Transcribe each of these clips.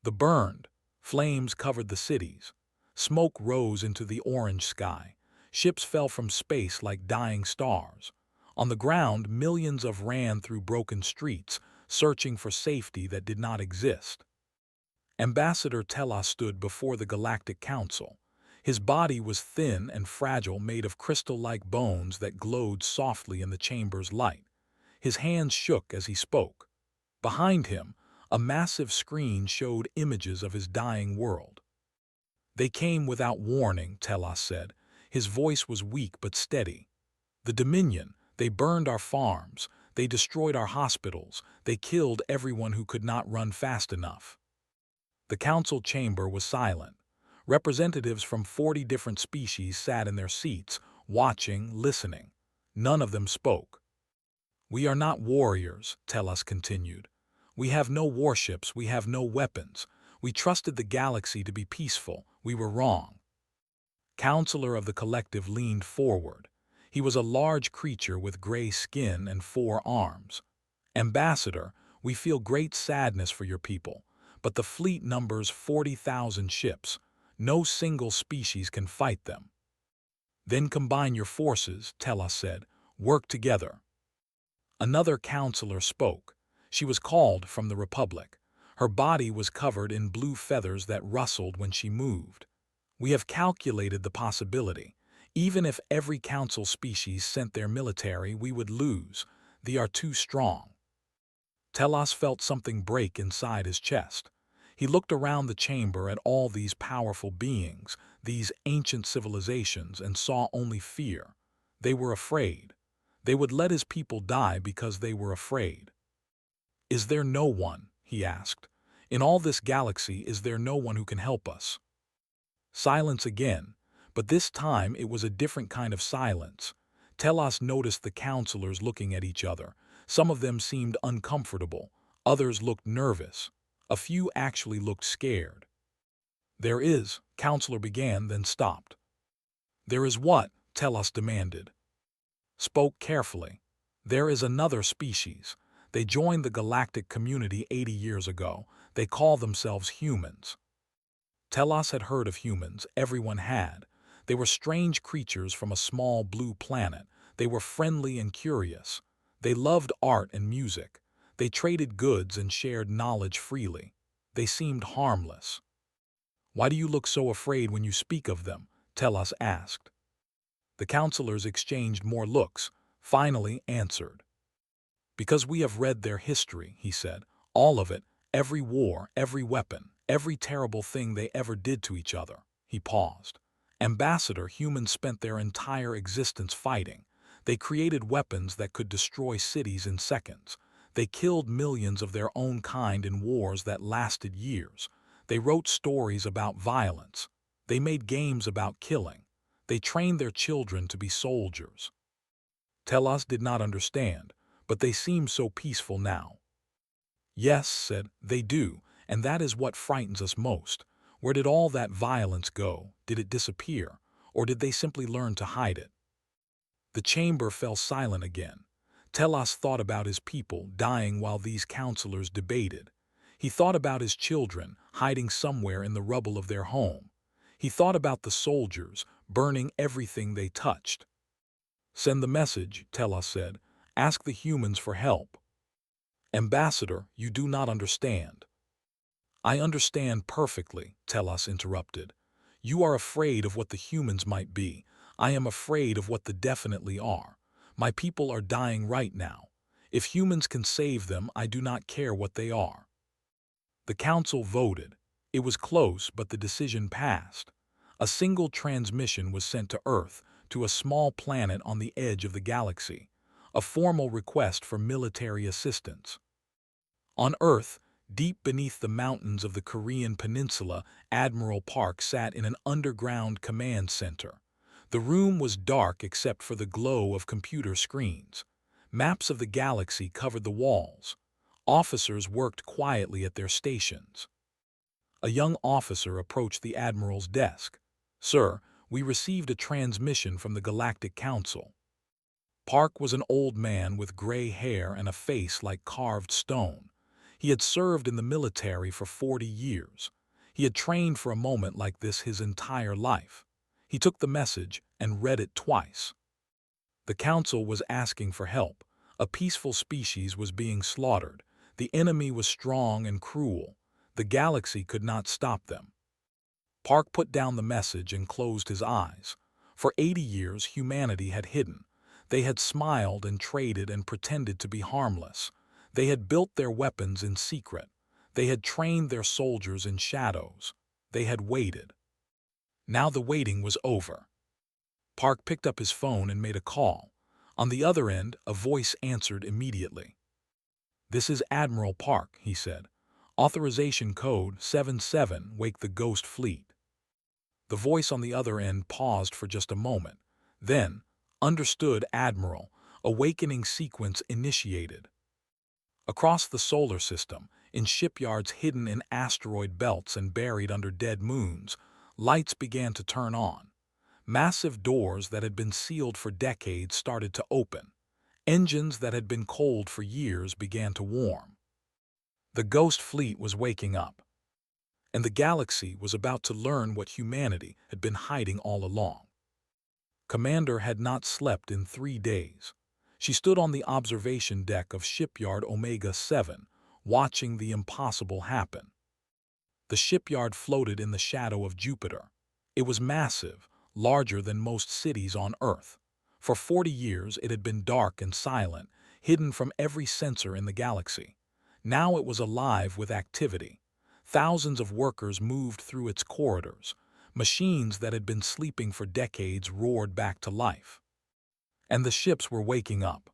The burned flames covered the cities. Smoke rose into the orange sky. Ships fell from space like dying stars. On the ground, millions of ran through broken streets, searching for safety that did not exist. Ambassador Telos stood before the Galactic Council. His body was thin and fragile, made of crystal-like bones that glowed softly in the chamber's light. His hands shook as he spoke. Behind him, a massive screen showed images of his dying world. "They came without warning," Telos said. His voice was weak but steady. "The Dominion, they burned our farms, they destroyed our hospitals, they killed everyone who could not run fast enough." The council chamber was silent. Representatives from 40 different species sat in their seats, watching, listening. None of them spoke. "We are not warriors," Telos continued. "We have no warships, we have no weapons. We trusted the galaxy to be peaceful. We were wrong." Counselor of the Collective leaned forward. He was a large creature with gray skin and 4 arms. "Ambassador, we feel great sadness for your people, but the fleet numbers 40,000 ships. No single species can fight them." "Then combine your forces," Telos said. "Work together." Another counselor spoke. She was called from the Republic. Her body was covered in blue feathers that rustled when she moved. "We have calculated the possibility. Even if every council species sent their military, we would lose. They are too strong." Telos felt something break inside his chest. He looked around the chamber at all these powerful beings, these ancient civilizations, and saw only fear. They were afraid. They would let his people die because they were afraid. "Is there no one?" he asked. "In all this galaxy, is there no one who can help us?" Silence again, but this time it was a different kind of silence. Telos noticed the counselors looking at each other. Some of them seemed uncomfortable. Others looked nervous. A few actually looked scared. "There is," Counselor began, then stopped. "There is what?" Telos demanded. Spoke carefully. "There is another species. They joined the galactic community 80 years ago. They call themselves humans." Telos had heard of humans. Everyone had. They were strange creatures from a small blue planet. They were friendly and curious. They loved art and music. They traded goods and shared knowledge freely. They seemed harmless. "Why do you look so afraid when you speak of them?" Telos asked. The counselors exchanged more looks, finally answered. "Because we have read their history," he said. "All of it, every war, every weapon, every terrible thing they ever did to each other." He paused. "Ambassador, humans spent their entire existence fighting. They created weapons that could destroy cities in seconds. They killed millions of their own kind in wars that lasted years. They wrote stories about violence. They made games about killing. They trained their children to be soldiers." Telos did not understand, but they seemed so peaceful now. "Yes," said, "they do, and that is what frightens us most. Where did all that violence go? Did it disappear? Or did they simply learn to hide it?" The chamber fell silent again. Telos thought about his people dying while these counselors debated. He thought about his children hiding somewhere in the rubble of their home. He thought about the soldiers burning everything they touched. "Send the message," Telos said. "Ask the humans for help." "Ambassador, you do not understand." "I understand perfectly," Telos interrupted. "You are afraid of what the humans might be. I am afraid of what they definitely are. My people are dying right now. If humans can save them, I do not care what they are." The council voted. It was close, but the decision passed. A single transmission was sent to Earth, to a small planet on the edge of the galaxy, a formal request for military assistance. On Earth, deep beneath the mountains of the Korean peninsula, Admiral Park sat in an underground command center. The room was dark except for the glow of computer screens. Maps of the galaxy covered the walls. Officers worked quietly at their stations. A young officer approached the Admiral's desk. "Sir, we received a transmission from the Galactic Council." Park was an old man with gray hair and a face like carved stone. He had served in the military for 40 years. He had trained for a moment like this his entire life. He took the message and read it twice. The council was asking for help. A peaceful species was being slaughtered. The enemy was strong and cruel. The galaxy could not stop them. Park put down the message and closed his eyes. For 80 years, humanity had hidden. They had smiled and traded and pretended to be harmless. They had built their weapons in secret. They had trained their soldiers in shadows. They had waited. Now the waiting was over. Park picked up his phone and made a call. On the other end, a voice answered immediately. "This is Admiral Park," he said. "Authorization code 77, wake the Ghost Fleet." The voice on the other end paused for just a moment. Then, "Understood, Admiral. Awakening sequence initiated." Across the solar system, in shipyards hidden in asteroid belts and buried under dead moons, lights began to turn on. Massive doors that had been sealed for decades started to open. Engines that had been cold for years began to warm. The Ghost Fleet was waking up, and the galaxy was about to learn what humanity had been hiding all along. Commander had not slept in 3 days. She stood on the observation deck of Shipyard Omega-7, watching the impossible happen. The shipyard floated in the shadow of Jupiter. It was massive, larger than most cities on Earth. For 40 years it had been dark and silent, hidden from every sensor in the galaxy. Now it was alive with activity. Thousands of workers moved through its corridors. Machines that had been sleeping for decades roared back to life. And the ships were waking up.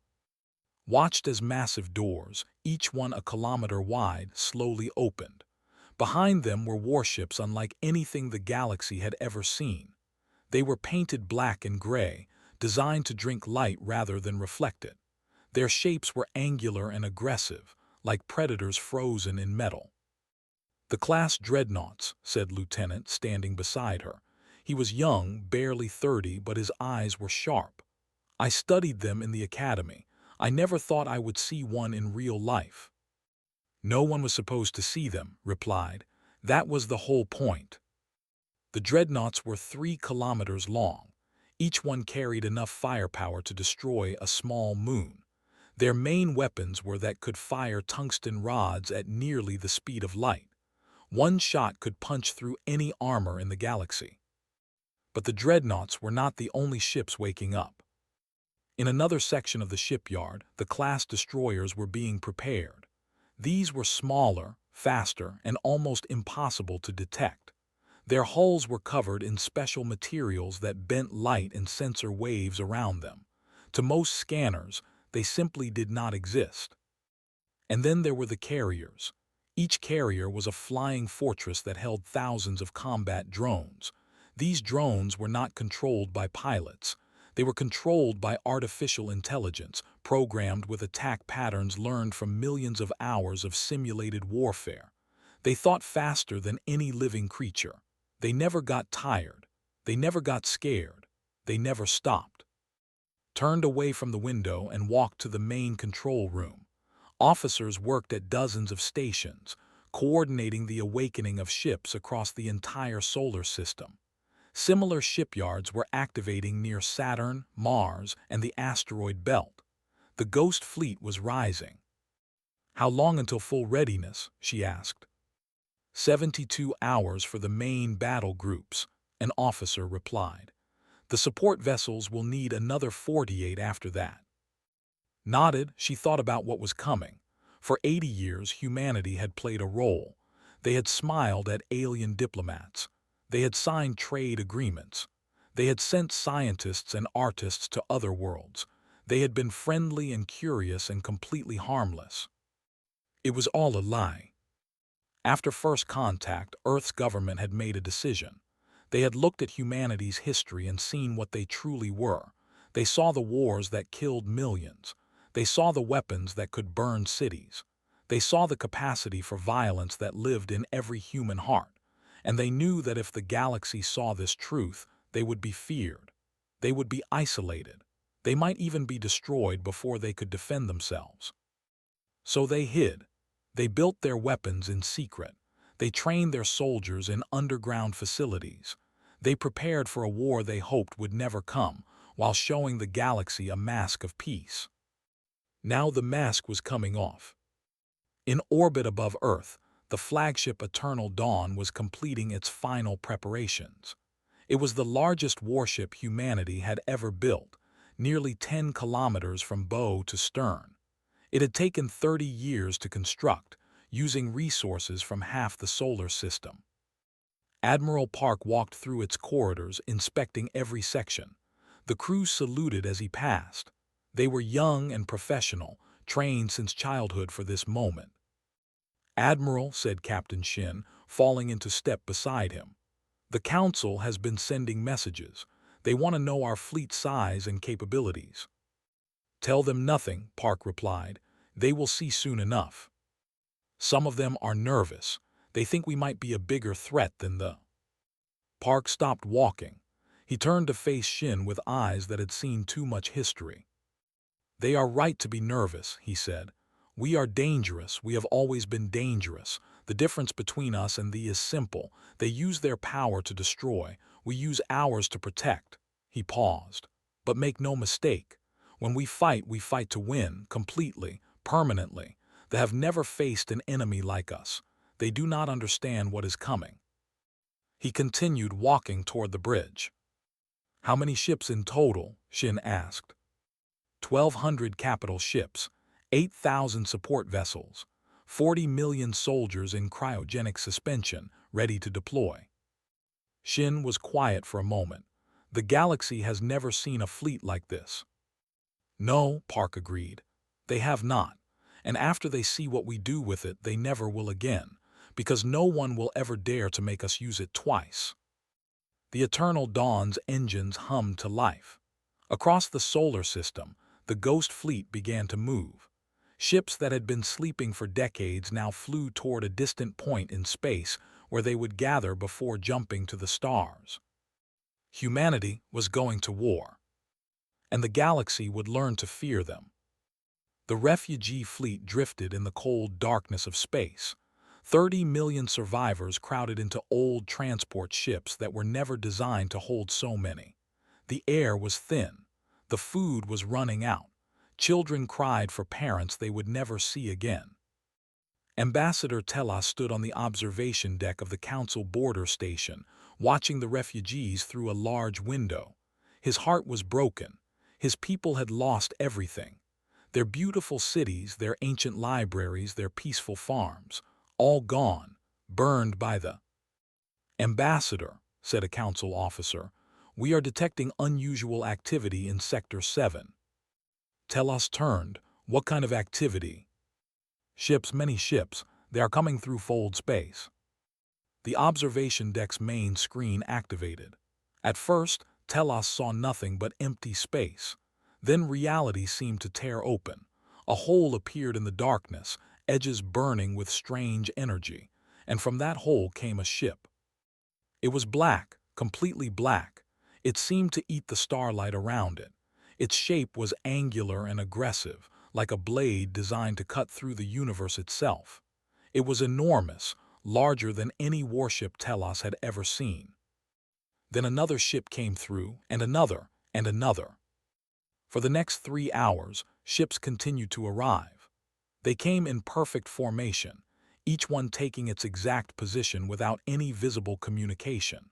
Watched as massive doors, each one a kilometer wide, slowly opened. Behind them were warships unlike anything the galaxy had ever seen. They were painted black and gray, designed to drink light rather than reflect it. Their shapes were angular and aggressive, like predators frozen in metal. "The class dreadnoughts," said Lieutenant, standing beside her. He was young, barely 30, but his eyes were sharp. "I studied them in the academy. I never thought I would see one in real life." "No one was supposed to see them," replied. "That was the whole point." The dreadnoughts were 3 kilometers long. Each one carried enough firepower to destroy a small moon. Their main weapons were that could fire tungsten rods at nearly the speed of light. One shot could punch through any armor in the galaxy. But the dreadnoughts were not the only ships waking up. In another section of the shipyard, the class destroyers were being prepared. These were smaller, faster, and almost impossible to detect. Their hulls were covered in special materials that bent light and sensor waves around them. To most scanners, they simply did not exist. And then there were the carriers. Each carrier was a flying fortress that held thousands of combat drones. These drones were not controlled by pilots. They were controlled by artificial intelligence, programmed with attack patterns learned from millions of hours of simulated warfare. They thought faster than any living creature. They never got tired. They never got scared. They never stopped. Turned away from the window and walked to the main control room. Officers worked at dozens of stations, coordinating the awakening of ships across the entire solar system. Similar shipyards were activating near Saturn, Mars, and the asteroid belt. The Ghost Fleet was rising. "How long until full readiness?" she asked. 72 hours for the main battle groups," an officer replied. "The support vessels will need another 48 after that." Nodded, she thought about what was coming. For 80 years, humanity had played a role. They had smiled at alien diplomats. They had signed trade agreements. They had sent scientists and artists to other worlds. They had been friendly and curious and completely harmless. It was all a lie. After first contact, Earth's government had made a decision. They had looked at humanity's history and seen what they truly were. They saw the wars that killed millions. They saw the weapons that could burn cities. They saw the capacity for violence that lived in every human heart. And they knew that if the galaxy saw this truth, they would be feared. They would be isolated. They might even be destroyed before they could defend themselves. So they hid. They built their weapons in secret. They trained their soldiers in underground facilities. They prepared for a war they hoped would never come, while showing the galaxy a mask of peace. Now the mask was coming off. In orbit above Earth, the flagship Eternal Dawn was completing its final preparations. It was the largest warship humanity had ever built, nearly 10 kilometers from bow to stern. It had taken 30 years to construct, using resources from half the solar system. Admiral Park walked through its corridors, inspecting every section. The crew saluted as he passed. They were young and professional, trained since childhood for this moment. "Admiral," said Captain Shin, falling into step beside him, "the Council has been sending messages. They want to know our fleet size and capabilities." "Tell them nothing," Park replied. "They will see soon enough. Some of them are nervous. They think we might be a bigger threat than the—" Park stopped walking. He turned to face Shin with eyes that had seen too much history. "They are right to be nervous," he said. "We are dangerous. We have always been dangerous. The difference between us and thee is simple. They use their power to destroy. We use ours to protect." He paused. "But make no mistake. When we fight to win, completely, permanently. They have never faced an enemy like us. They do not understand what is coming." He continued walking toward the bridge. "How many ships in total?" Shin asked. 1,200 capital ships, 8,000 support vessels, 40 million soldiers in cryogenic suspension, ready to deploy. Shin was quiet for a moment. The galaxy has never seen a fleet like this. "No," Park agreed. "They have not. And after they see what we do with it, they never will again, because no one will ever dare to make us use it twice." The Eternal Dawn's engines hummed to life. Across the solar system, the Ghost Fleet began to move. Ships that had been sleeping for decades now flew toward a distant point in space where they would gather before jumping to the stars. Humanity was going to war, and the galaxy would learn to fear them. The refugee fleet drifted in the cold darkness of space. 30 million survivors crowded into old transport ships that were never designed to hold so many. The air was thin. The food was running out. Children cried for parents they would never see again. Ambassador Telas stood on the observation deck of the Council border station, watching the refugees through a large window. His heart was broken. His people had lost everything. Their beautiful cities, their ancient libraries, their peaceful farms, all gone, burned by the— "Ambassador," said a council officer, "we are detecting unusual activity in Sector 7. Telos turned. "What kind of activity?" "Ships, many ships. They are coming through fold space." The observation deck's main screen activated. At first, Telos saw nothing but empty space. Then reality seemed to tear open. A hole appeared in the darkness, edges burning with strange energy, and from that hole came a ship. It was black, completely black. It seemed to eat the starlight around it. Its shape was angular and aggressive, like a blade designed to cut through the universe itself. It was enormous, larger than any warship Telos had ever seen. Then another ship came through, and another, and another. For the next 3 hours, ships continued to arrive. They came in perfect formation, each one taking its exact position without any visible communication.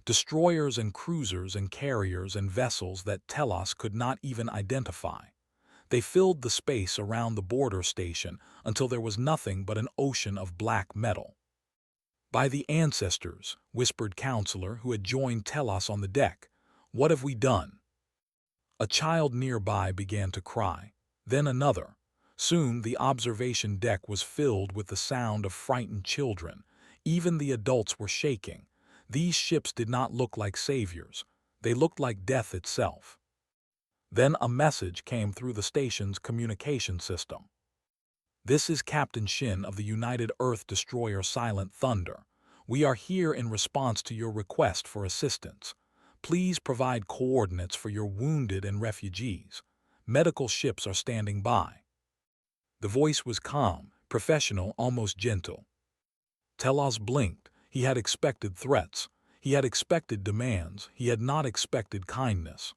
Destroyers and cruisers and carriers and vessels that Telos could not even identify. They filled the space around the border station until there was nothing but an ocean of black metal. "By the ancestors," whispered Counselor, who had joined Telos on the deck, "what have we done?" A child nearby began to cry, then another. Soon the observation deck was filled with the sound of frightened children. Even the adults were shaking. These ships did not look like saviors. They looked like death itself. Then a message came through the station's communication system. "This is Captain Shin of the United Earth Destroyer Silent Thunder. We are here in response to your request for assistance. Please provide coordinates for your wounded and refugees. Medical ships are standing by." The voice was calm, professional, almost gentle. Telos blinked. He had expected threats. He had expected demands. He had not expected kindness.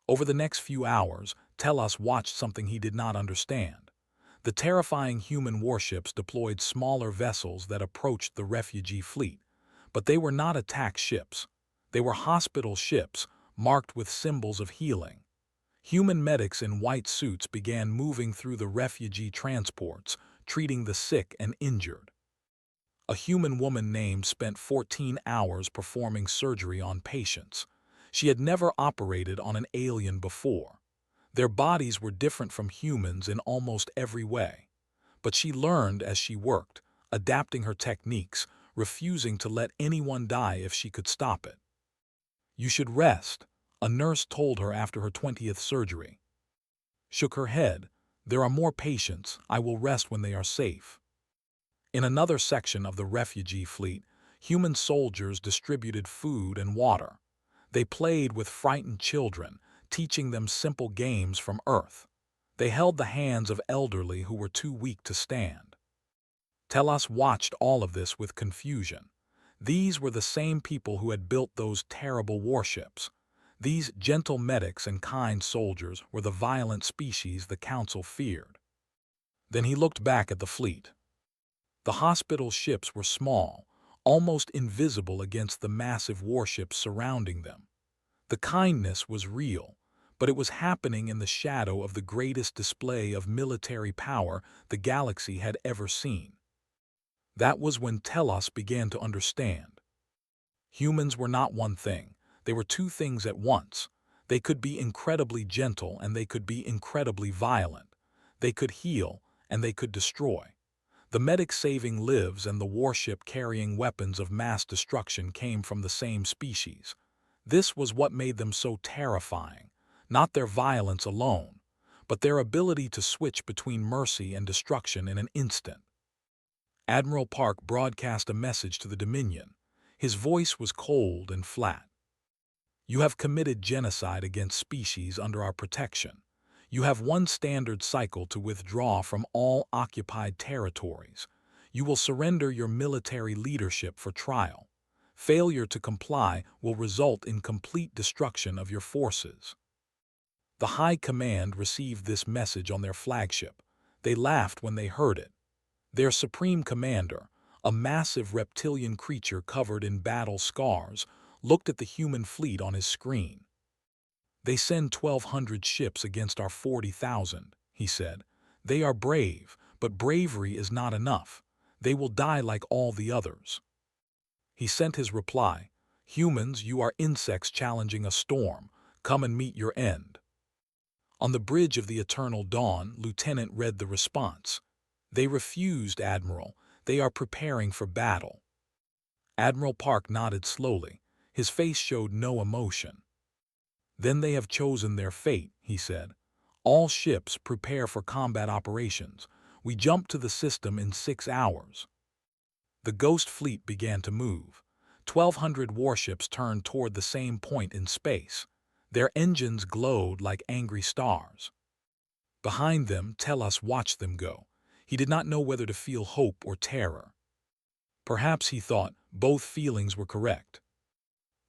Over the next few hours, Telos watched something he did not understand. The terrifying human warships deployed smaller vessels that approached the refugee fleet, but they were not attack ships. They were hospital ships, marked with symbols of healing. Human medics in white suits began moving through the refugee transports, treating the sick and injured. A human woman named spent 14 hours performing surgery on patients. She had never operated on an alien before. Their bodies were different from humans in almost every way. But she learned as she worked, adapting her techniques, refusing to let anyone die if she could stop it. "You should rest," a nurse told her after her 20th surgery. Shook her head. "There are more patients. I will rest when they are safe." In another section of the refugee fleet, human soldiers distributed food and water. They played with frightened children, teaching them simple games from Earth. They held the hands of elderly who were too weak to stand. Telos watched all of this with confusion. These were the same people who had built those terrible warships. These gentle medics and kind soldiers were the violent species the Council feared. Then he looked back at the fleet. The hospital ships were small, almost invisible against the massive warships surrounding them. The kindness was real, but it was happening in the shadow of the greatest display of military power the galaxy had ever seen. That was when Telos began to understand. Humans were not one thing. They were two things at once. They could be incredibly gentle and they could be incredibly violent. They could heal and they could destroy. The medic saving lives and the warship carrying weapons of mass destruction came from the same species. This was what made them so terrifying, not their violence alone, but their ability to switch between mercy and destruction in an instant. Admiral Park broadcast a message to the Dominion. His voice was cold and flat. "You have committed genocide against species under our protection. You have one standard cycle to withdraw from all occupied territories. You will surrender your military leadership for trial. Failure to comply will result in complete destruction of your forces." The High Command received this message on their flagship. They laughed when they heard it. Their Supreme Commander, a massive reptilian creature covered in battle scars, looked at the human fleet on his screen. "They send 1,200 ships against our 40,000, he said. "They are brave, but bravery is not enough. They will die like all the others." He sent his reply, "Humans, you are insects challenging a storm. Come and meet your end." On the bridge of the Eternal Dawn, Lieutenant read the response. "They refused, Admiral. They are preparing for battle." Admiral Park nodded slowly. His face showed no emotion. "Then they have chosen their fate," he said. "All ships prepare for combat operations. We jump to the system in 6 hours." The Ghost Fleet began to move. 1,200 warships turned toward the same point in space. Their engines glowed like angry stars. Behind them, Telos watched them go. He did not know whether to feel hope or terror. Perhaps, he thought, both feelings were correct.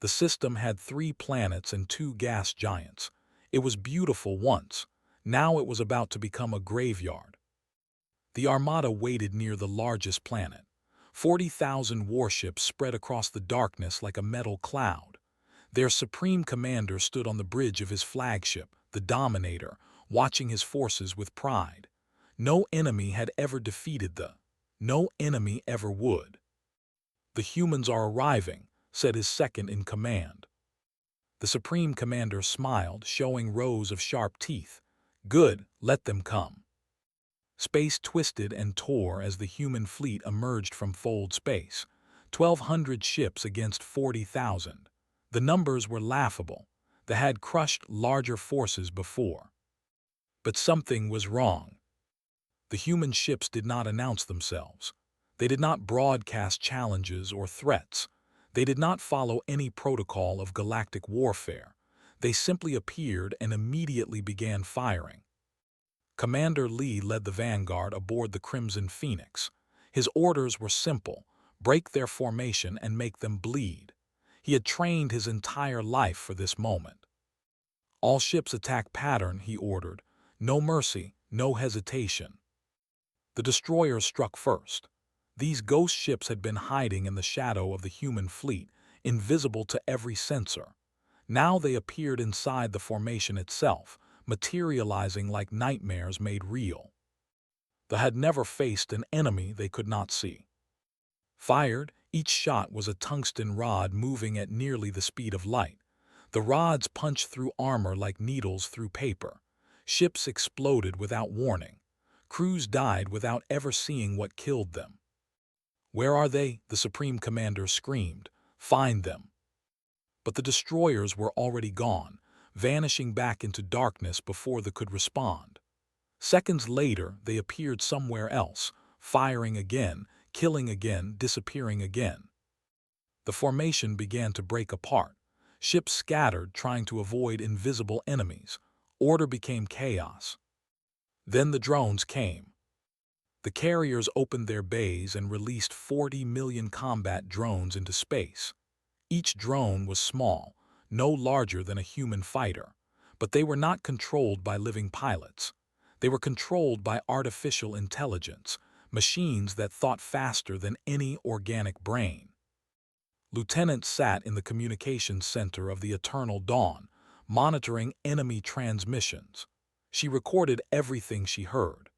The system had 3 planets and 2 gas giants. It was beautiful once. Now it was about to become a graveyard. The Armada waited near the largest planet. 40,000 warships spread across the darkness like a metal cloud. Their Supreme Commander stood on the bridge of his flagship, the Dominator, watching his forces with pride. No enemy had ever defeated no enemy ever would. "The humans are arriving," said his second-in-command. The Supreme Commander smiled, showing rows of sharp teeth. "Good, let them come." Space twisted and tore as the human fleet emerged from fold space. 1,200 ships against 40,000. The numbers were laughable. They had crushed larger forces before. But something was wrong. The human ships did not announce themselves. They did not broadcast challenges or threats. They did not follow any protocol of galactic warfare. They simply appeared and immediately began firing. Commander Lee led the vanguard aboard the Crimson Phoenix. His orders were simple: break their formation and make them bleed. He had trained his entire life for this moment. All ships attack pattern, he ordered. No mercy, no hesitation. The destroyers struck first. These ghost ships had been hiding in the shadow of the human fleet, invisible to every sensor. Now they appeared inside the formation itself, materializing like nightmares made real. They had never faced an enemy they could not see. Fired, each shot was a tungsten rod moving at nearly the speed of light. The rods punched through armor like needles through paper. Ships exploded without warning. Crews died without ever seeing what killed them. "Where are they?" the Supreme Commander screamed. "Find them." But the destroyers were already gone, vanishing back into darkness before they could respond. Seconds later, they appeared somewhere else, firing again, killing again, disappearing again. The formation began to break apart. Ships scattered, trying to avoid invisible enemies. Order became chaos. Then the drones came. The carriers opened their bays and released 40 million combat drones into space. Each drone was small, no larger than a human fighter, but they were not controlled by living pilots. They were controlled by artificial intelligence, machines that thought faster than any organic brain. Lieutenant sat in the communications center of the Eternal Dawn, monitoring enemy transmissions. She recorded everything she heard.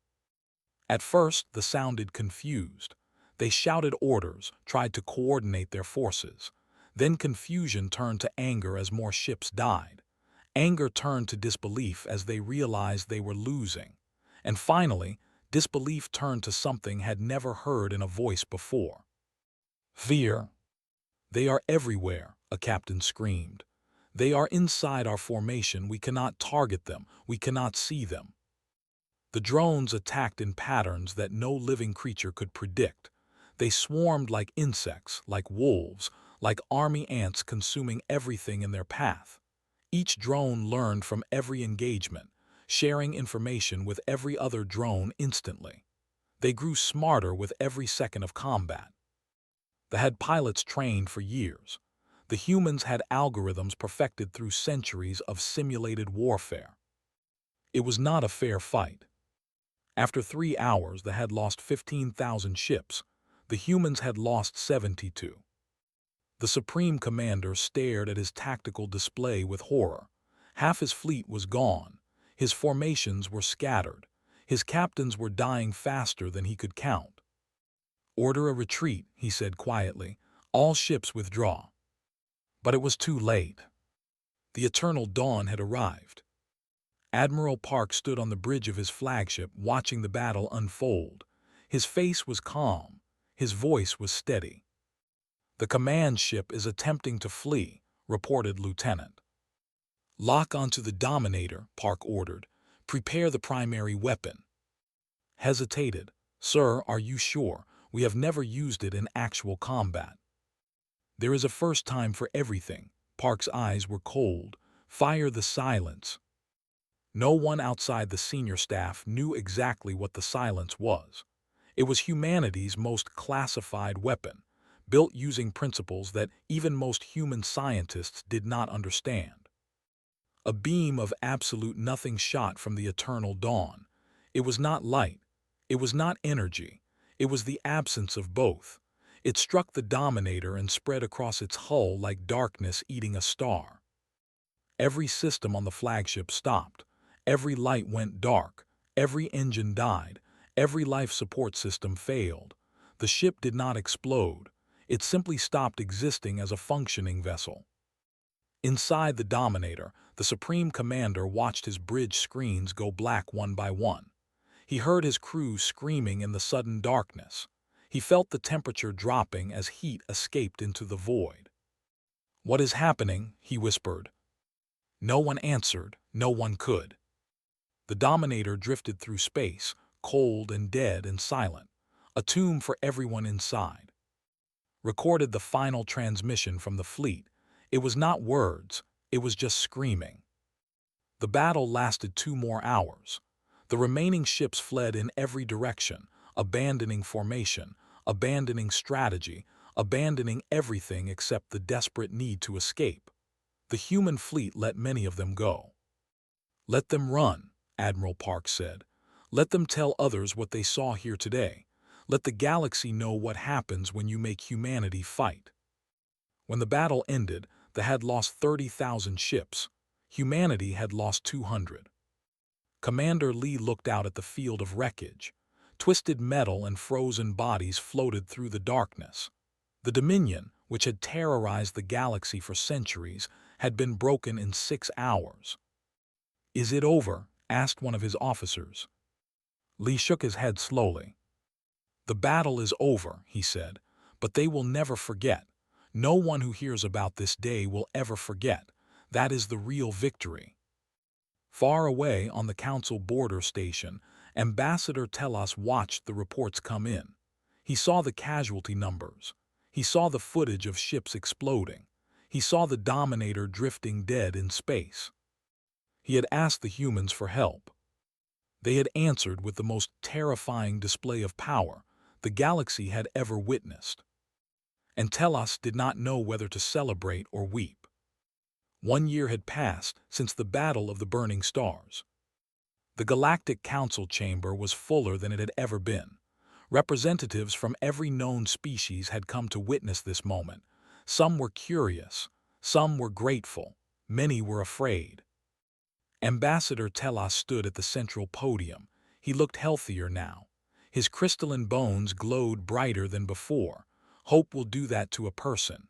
At first, they sounded confused. They shouted orders, tried to coordinate their forces. Then confusion turned to anger as more ships died. Anger turned to disbelief as they realized they were losing. And finally, disbelief turned to something had never heard in a voice before. Fear. "They are everywhere," a captain screamed. "They are inside our formation. We cannot target them. We cannot see them." The drones attacked in patterns that no living creature could predict. They swarmed like insects, like wolves, like army ants consuming everything in their path. Each drone learned from every engagement, sharing information with every other drone instantly. They grew smarter with every second of combat. They had pilots trained for years. The humans had algorithms perfected through centuries of simulated warfare. It was not a fair fight. After 3 hours, they had lost 15,000 ships. The humans had lost 72. The Supreme Commander stared at his tactical display with horror. Half his fleet was gone. His formations were scattered. His captains were dying faster than he could count. "Order a retreat," he said quietly. "All ships withdraw." But it was too late. The Eternal Dawn had arrived. Admiral Park stood on the bridge of his flagship, watching the battle unfold. His face was calm. His voice was steady. "The command ship is attempting to flee," reported Lieutenant. "Lock onto the Dominator," Park ordered. "Prepare the primary weapon." Hesitated. "Sir, are you sure? We have never used it in actual combat." "There is a first time for everything." Park's eyes were cold. "Fire the silence." No one outside the senior staff knew exactly what the silence was. It was humanity's most classified weapon, built using principles that even most human scientists did not understand. A beam of absolute nothing shot from the Eternal Dawn. It was not light. It was not energy. It was the absence of both. It struck the Dominator and spread across its hull like darkness eating a star. Every system on the flagship stopped. Every light went dark. Every engine died. Every life support system failed. The ship did not explode. It simply stopped existing as a functioning vessel. Inside the Dominator, the Supreme Commander watched his bridge screens go black one by one. He heard his crew screaming in the sudden darkness. He felt the temperature dropping as heat escaped into the void. "What is happening?" he whispered. No one answered. No one could. The Dominator drifted through space, cold and dead and silent, a tomb for everyone inside. Recorded the final transmission from the fleet. It was not words, it was just screaming. The battle lasted 2 more hours. The remaining ships fled in every direction, abandoning formation, abandoning strategy, abandoning everything except the desperate need to escape. The human fleet let many of them go. "Let them run," Admiral Park said. "Let them tell others what they saw here today. Let the galaxy know what happens when you make humanity fight." When the battle ended, they had lost 30,000 ships. Humanity had lost 200. Commander Lee looked out at the field of wreckage. Twisted metal and frozen bodies floated through the darkness. The Dominion, which had terrorized the galaxy for centuries, had been broken in 6 hours. "Is it over?" asked one of his officers. Lee shook his head slowly. "The battle is over," he said, "but they will never forget. No one who hears about this day will ever forget. That is the real victory." Far away on the council border station, Ambassador Telos watched the reports come in. He saw the casualty numbers. He saw the footage of ships exploding. He saw the Dominator drifting dead in space. He had asked the humans for help. They had answered with the most terrifying display of power the galaxy had ever witnessed. And Telos did not know whether to celebrate or weep. 1 year had passed since the Battle of the Burning Stars. The Galactic Council chamber was fuller than it had ever been. Representatives from every known species had come to witness this moment. Some were curious, some were grateful, many were afraid. Ambassador Telos stood at the central podium. He looked healthier now. His crystalline bones glowed brighter than before. Hope will do that to a person.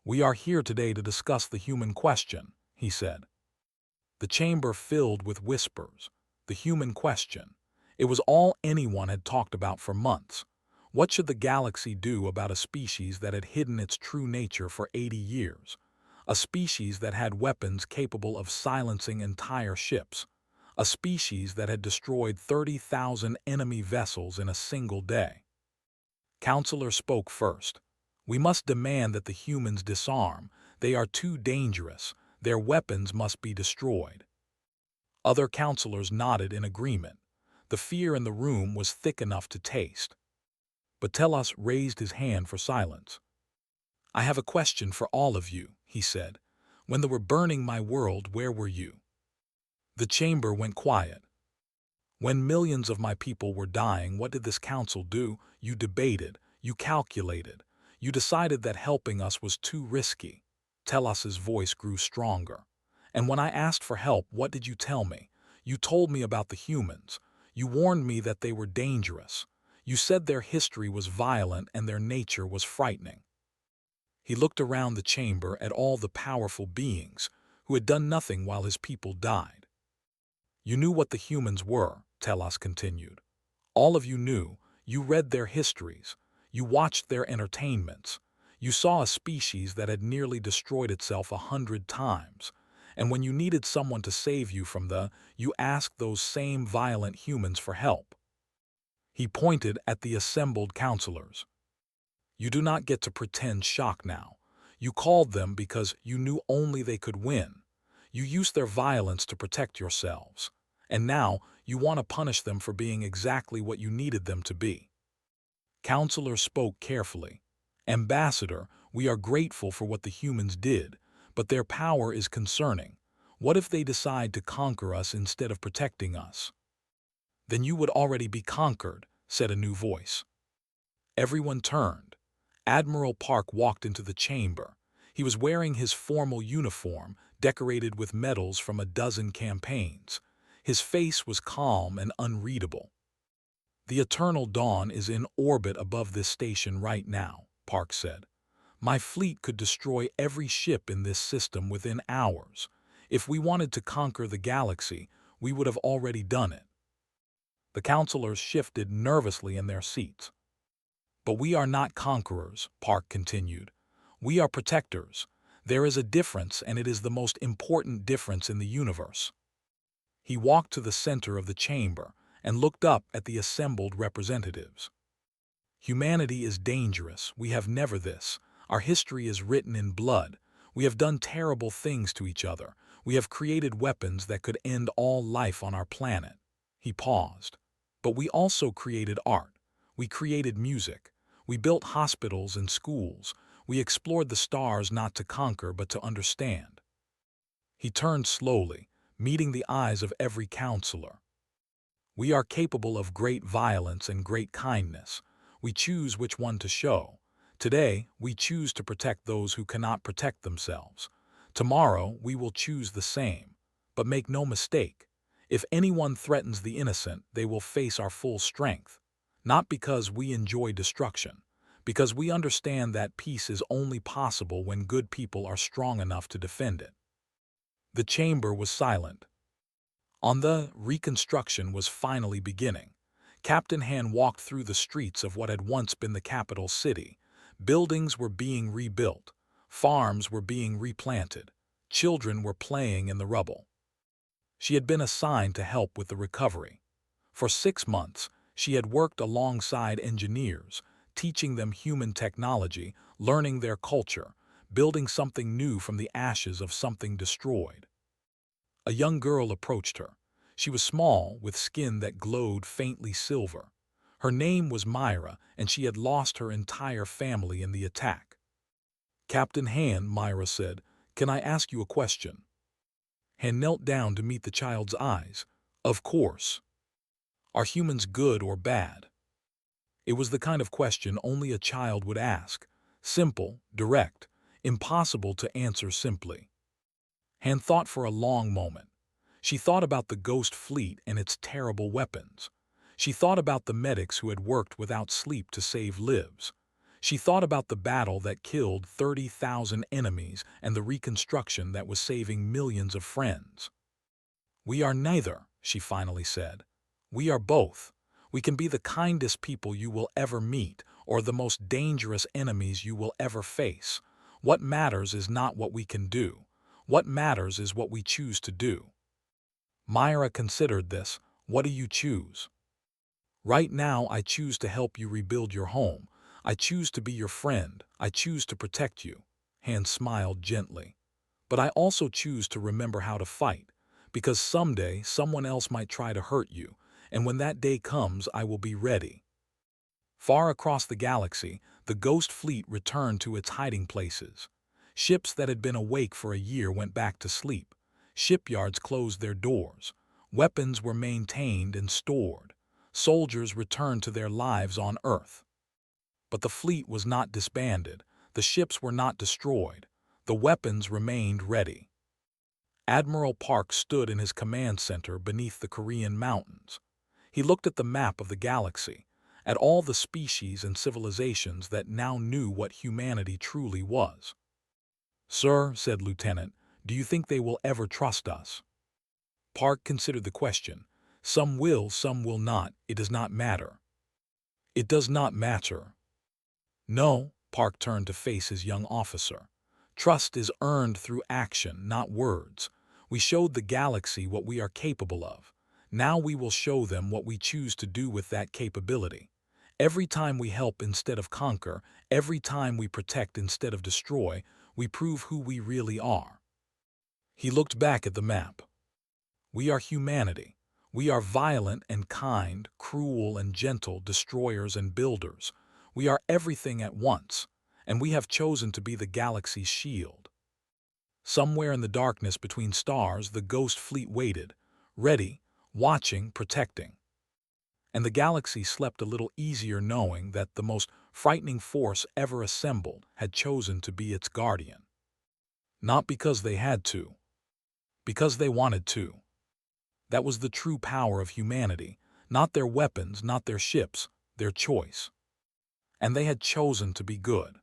"We are here today to discuss the human question," he said. The chamber filled with whispers. The human question. It was all anyone had talked about for months. What should the galaxy do about a species that had hidden its true nature for 80 years? A species that had weapons capable of silencing entire ships. A species that had destroyed 30,000 enemy vessels in a single day. Counselor spoke first. "We must demand that the humans disarm. They are too dangerous. Their weapons must be destroyed." Other counselors nodded in agreement. The fear in the room was thick enough to taste. But Telos raised his hand for silence. "I have a question for all of you," he said. "When they were burning my world, where were you?" The chamber went quiet. "When millions of my people were dying, what did this council do? You debated, you calculated, you decided that helping us was too risky." Telos's voice grew stronger. "And when I asked for help, what did you tell me? You told me about the humans. You warned me that they were dangerous. You said their history was violent and their nature was frightening." He looked around the chamber at all the powerful beings who had done nothing while his people died. "You knew what the humans were," Telos continued. "All of you knew. You read their histories. You watched their entertainments. You saw a species that had nearly destroyed itself 100 times. And when you needed someone to save you from you asked those same violent humans for help." He pointed at the assembled counselors. "You do not get to pretend shock now. You called them because you knew only they could win. You used their violence to protect yourselves. And now you want to punish them for being exactly what you needed them to be." Counselor spoke carefully. "Ambassador, we are grateful for what the humans did, but their power is concerning. What if they decide to conquer us instead of protecting us?" "Then you would already be conquered," said a new voice. Everyone turned. Admiral Park walked into the chamber. He was wearing his formal uniform, decorated with medals from a dozen campaigns. His face was calm and unreadable. "The Eternal Dawn is in orbit above this station right now," Park said. "My fleet could destroy every ship in this system within hours. If we wanted to conquer the galaxy, we would have already done it." The counselors shifted nervously in their seats. "But we are not conquerors," Park continued. "We are protectors. There is a difference, and it is the most important difference in the universe." He walked to the center of the chamber and looked up at the assembled representatives. "Humanity is dangerous. We have never this. Our history is written in blood. We have done terrible things to each other. We have created weapons that could end all life on our planet." He paused. But we also created art. We created music. We built hospitals and schools. We explored the stars not to conquer but to understand. He turned slowly, meeting the eyes of every counselor. We are capable of great violence and great kindness. We choose which one to show. Today, we choose to protect those who cannot protect themselves. Tomorrow, we will choose the same. But make no mistake, if anyone threatens the innocent, they will face our full strength. Not because we enjoy destruction, because we understand that peace is only possible when good people are strong enough to defend it. The chamber was silent. The reconstruction was finally beginning. Captain Han walked through the streets of what had once been the capital city. Buildings were being rebuilt. Farms were being replanted. Children were playing in the rubble. She had been assigned to help with the recovery. For 6 months, she had worked alongside engineers, teaching them human technology, learning their culture, building something new from the ashes of something destroyed. A young girl approached her. She was small, with skin that glowed faintly silver. Her name was Myra, and she had lost her entire family in the attack. "Captain Han," Myra said, "can I ask you a question?" Han knelt down to meet the child's eyes. "Of course." "Are humans good or bad?" It was the kind of question only a child would ask. Simple, direct, impossible to answer simply. Han thought for a long moment. She thought about the Ghost Fleet and its terrible weapons. She thought about the medics who had worked without sleep to save lives. She thought about the battle that killed 30,000 enemies and the reconstruction that was saving millions of friends. "We are neither," she finally said. "We are both. We can be the kindest people you will ever meet or the most dangerous enemies you will ever face. What matters is not what we can do. What matters is what we choose to do." Myra considered this. "What do you choose?" "Right now, I choose to help you rebuild your home. I choose to be your friend. I choose to protect you." Han smiled gently. "But I also choose to remember how to fight, because someday someone else might try to hurt you, and when that day comes, I will be ready." Far across the galaxy, the Ghost Fleet returned to its hiding places. Ships that had been awake for a year went back to sleep. Shipyards closed their doors. Weapons were maintained and stored. Soldiers returned to their lives on Earth. But the fleet was not disbanded. The ships were not destroyed. The weapons remained ready. Admiral Park stood in his command center beneath the Korean mountains. He looked at the map of the galaxy, at all the species and civilizations that now knew what humanity truly was. "Sir," said Lieutenant, "do you think they will ever trust us?" Park considered the question. "Some will, some will not. It does not matter." "It does not matter." "No," Park turned to face his young officer. "Trust is earned through action, not words. We showed the galaxy what we are capable of. Now we will show them what we choose to do with that capability. Every time we help instead of conquer, every time we protect instead of destroy, we prove who we really are." He looked back at the map. "We are humanity. We are violent and kind, cruel and gentle, destroyers and builders. We are everything at once, and we have chosen to be the galaxy's shield." Somewhere in the darkness between stars, the Ghost Fleet waited, ready, watching, protecting. And the galaxy slept a little easier knowing that the most frightening force ever assembled had chosen to be its guardian. Not because they had to, because they wanted to. That was the true power of humanity, not their weapons, not their ships, their choice. And they had chosen to be good.